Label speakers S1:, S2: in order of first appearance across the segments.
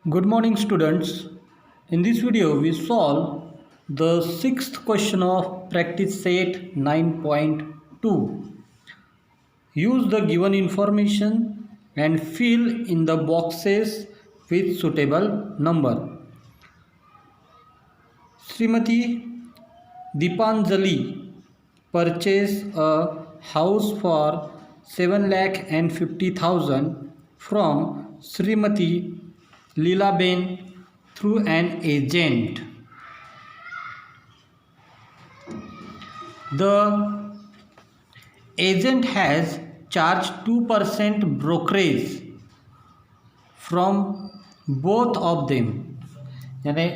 S1: Good morning, students. In this video, we solve the sixth question of practice set 9.2. Use the given information and fill in the boxes with suitable number. Srimati Deepanjali purchased a house for 7,50,000 from Srimati Leelaben through an agent. The agent has charged 2% brokerage from both of them. यानी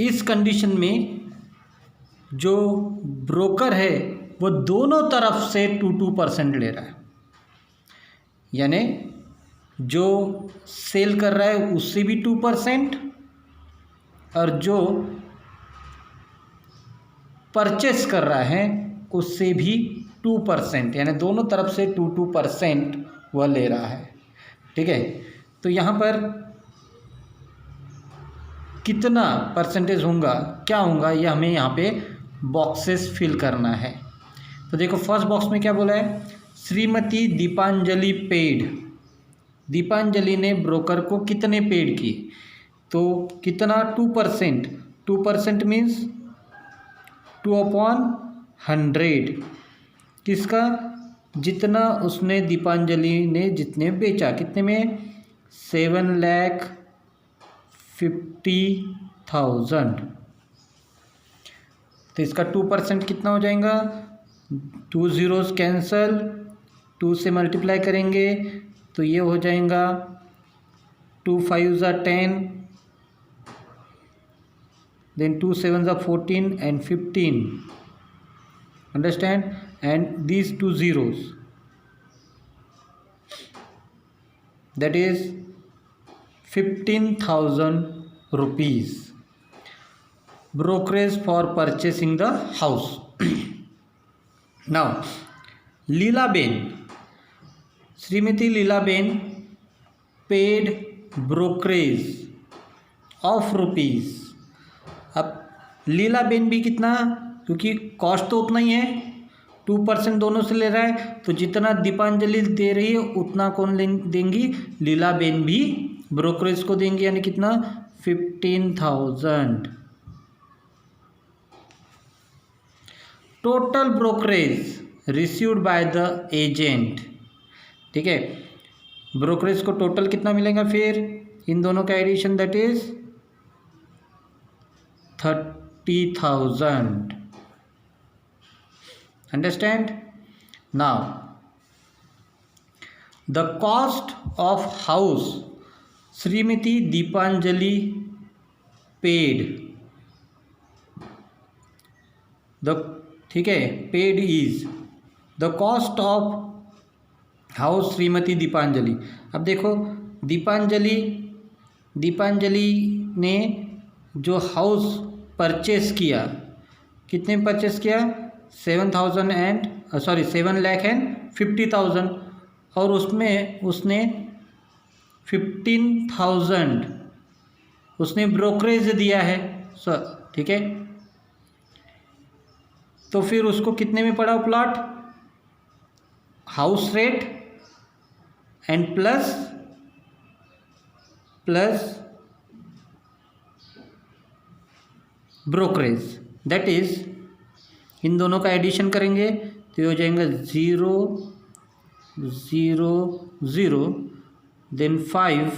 S1: इस condition में जो broker है वो दोनों तरफ से 2% ले रहा है, यानी जो सेल कर रहा है उससे भी 2% और जो परचेस कर रहा है उससे भी 2%, यानी दोनों तरफ से 2% वह ले रहा है। ठीक है, तो यहाँ पर कितना परसेंटेज होगा, क्या होगा, यह हमें यहाँ पे बॉक्सेस फिल करना है। तो देखो फर्स्ट बॉक्स में क्या बोला है, श्रीमती दीपांजलि पेड, दीपांजलि ने ब्रोकर को कितने पेड किए, तो कितना 2%, 2% मीन्स 2/100, किसका, जितना उसने दीपांजलि ने जितने बेचा, कितने में, 7,50,000। तो इसका 2% कितना हो जाएगा, 2 zeros कैंसल, 2 से मल्टीप्लाई करेंगे तो ये हो जाएगा 2 5 ज़ा 10, देन 2 7 ज़ा 14 and 15, understand, and these 2 zeros, that is 15,000 rupees brokerage for purchasing the house. Now Leelaben, Shrimati Leelaben paid brokerage of rupees. अब लीलाबेन भी कितना, क्योंकि कॉस्ट तो उतना ही है, 2% दोनों से ले रहा है, तो जितना दीपांजलि दे रही है उतना कौन देंगी, लीलाबेन भी ब्रोकरेज को देंगी, यानी कितना, 15,000। Total brokerage received by the agent. ठीक है, ब्रोकरेज को टोटल कितना मिलेगा फिर इन दोनों का addition, that is 30,000। Understand. Now the cost of house Shrimati Deepanjali paid, the, ठीक है, paid is the cost of house Shrimati Deepanjali. अब देखो दीपांजलि ने जो हाउस परचेस किया, कितने परचेस किया, 7,50,000, और उसमें उसने 15,000 उसने ब्रोकरेज दिया है सर। ठीक है, तो फिर उसको कितने में पड़ा plot, house rate and plus brokerage, that is in दोनों का एडिशन करेंगे तो ये हो जाएगा 0 0 0, देन 5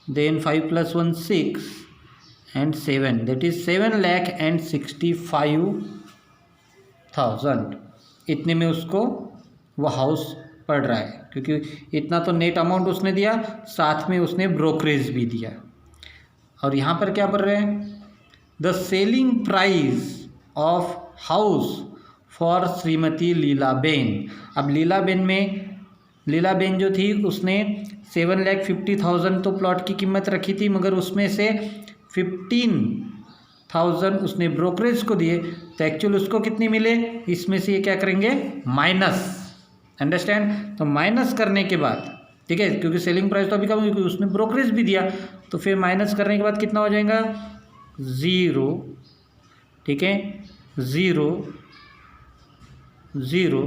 S1: + 1 6 and 7, that is 7,65,000। इतने में उसको वो हाउस पड़ रहा है, क्योंकि इतना तो नेट अमाउंट उसने दिया, साथ में उसने ब्रोकरेज भी दिया। और यहाँ पर क्या पढ़ रहे हैं, the selling price of house for Shrimati Leelaben. अब लीलाबेन जो थी उसने 7,50,000 तो प्लॉट की कीमत रखी थी, मगर उसमें से 15,000 उसने ब्रोकरेज को दिए, तो एक्चुअल उसको कितने मिले, इसमें से ये क्या करेंगे, माइनस। अंडरस्टैंड। तो माइनस करने के बाद ठीक है, क्योंकि सेलिंग प्राइस तो अभी कम हुई, क्योंकि उसमें ब्रोकरेज भी दिया, तो फिर माइनस करने के बाद कितना हो जाएगा 0, ठीक है, 0 0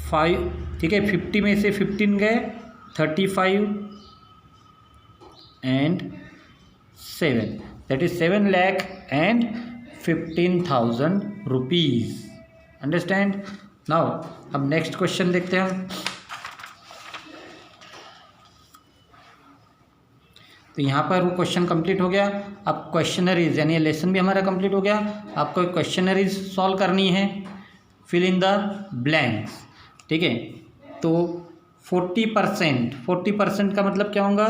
S1: 5, ठीक है, 50 में से 15 गए 35 and 7, that is 7,15,000 rupees. Understand. Now अब नेक्स्ट क्वेश्चन देखते हैं। तो यहाँ पर वो क्वेश्चन कंप्लीट हो गया। अब क्वेश्चनरीज यानी लेसन भी हमारा कंप्लीट हो गया। आपको क्वेश्चनरीज सॉल्व करनी है, फिल इन द ब्लैंक्स, ठीक है। तो 40% का मतलब क्या होगा,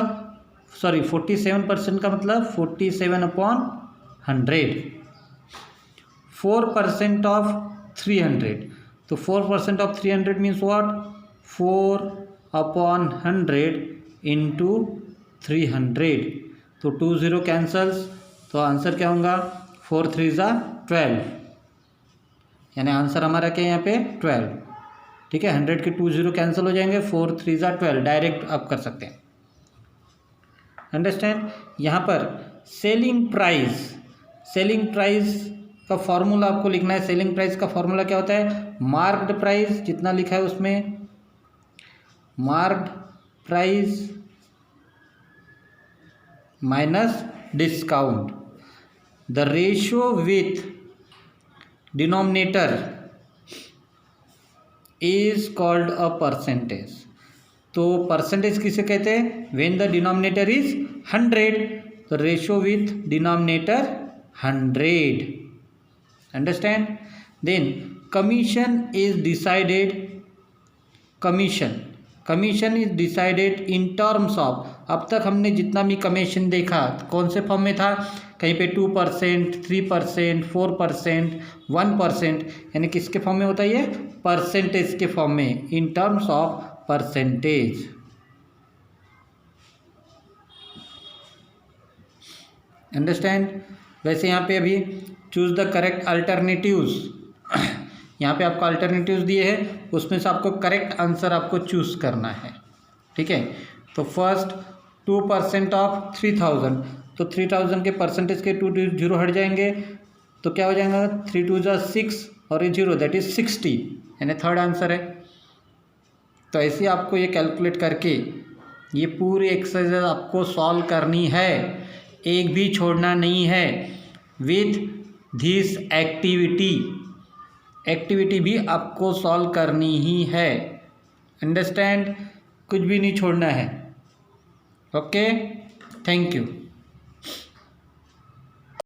S1: सॉरी 47% का मतलब 47/100, 4% ऑफ 300, तो 4% ऑफ 300 मीन्स व्हाट, 4/100 इंटू 300, तो 20 कैंसल्स, तो आंसर क्या होगा 4 3 ज़ा 12, यानी आंसर हमारा क्या है यहाँ पे 12, ठीक है। 100 के 20 कैंसिल हो जाएंगे, 4 3 ज़ा 12 डायरेक्ट आप कर सकते हैं। अंडरस्टैंड। यहाँ पर सेलिंग प्राइस का फॉर्मूला आपको लिखना है। सेलिंग प्राइस का फॉर्मूला क्या होता है, मार्क्ड प्राइस जितना लिखा है उसमें, marked price minus discount, the ratio with denominator is called a percentage. तो परसेंटेज किसे कहते हैं, व्हेन द डिनोमिनेटर इज 100, तो ratio with denominator 100। Understand. Then commission is decided, commission is decided in terms of, अब तक हमने जितना भी कमीशन देखा कौन से फॉर्म में था, कहीं पे 2%, 3%, 4%, 1%, यानी किसके फॉर्म में होता है ये, परसेंटेज के फॉर्म में, इन टर्म्स ऑफ परसेंटेज। अंडरस्टैंड। वैसे यहाँ पे अभी चूज द करेक्ट अल्टरनेटिव्स, यहाँ पे आपको अल्टरनेटिव्स दिए हैं, उसमें से आपको करेक्ट आंसर आपको चूज करना है, ठीक है। तो फर्स्ट 2% ऑफ 3000, तो 3000 के परसेंटेज के 2 0 हट जाएंगे, तो क्या हो जाएगा 3 2 ज़ा 6 और ये 0, दैट इज 60, यानी थर्ड आंसर है। तो ऐसे आपको ये कैलकुलेट करके ये पूरी एक्सरसाइज आपको सॉल्व करनी है, एक भी छोड़ना नहीं है। विथ दिस एक्टिविटी भी आपको सॉल्व करनी ही है। अंडरस्टैंड, कुछ भी नहीं छोड़ना है। Okay, thank you.